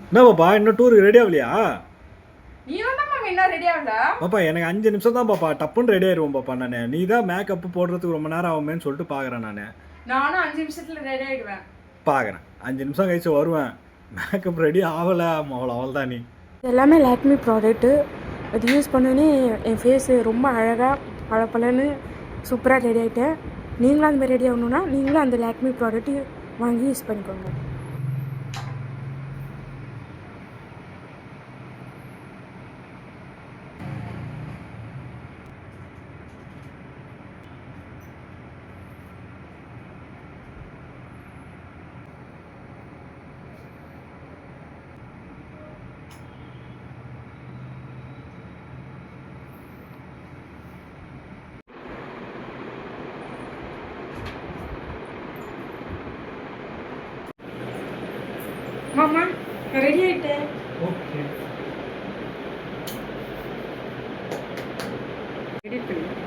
என்ன பாப்பா இன்னும் டூருக்கு ரெடி ஆகலையா? நீ தான் மாமா இன்னும் ரெடி ஆகல. பாப்பா எனக்கு 5 நிமிஷம் தான் பாப்பா, டப்புன்னு ரெடி ஆயிடுவோம் பாப்பா. நான் நீ தான் மேக்கப் போடுறதுக்கு ரொம்ப நேரம் ஆகுமேன்னு சொல்லிட்டு பார்க்குறேன். நானும் 5 நிமிஷத்துல ரெடி ஆயிடுவேன். பார்க்குறேன் 5 நிமிஷம் கழிச்சு வருவேன். மேக்கப் ரெடி ஆகலை அவள் தான். நீ எல்லாமே லாக்மி ப்ராடக்ட்டு. அது யூஸ் பண்ணோன்னே என் ஃபேஸு ரொம்ப அழகாக பளபளன்னு சூப்பராக ரெடி ஆகிட்டேன். நீங்களும் அந்த மாதிரி ரெடி ஆகணுன்னா நீங்களும் அந்த லாக்மி ப்ராடக்ட்டு வாங்கி யூஸ் பண்ணிக்கோங்க. மாமா ரெடி ஆகிட்டேன். ஓகே எடிட் பண்ணி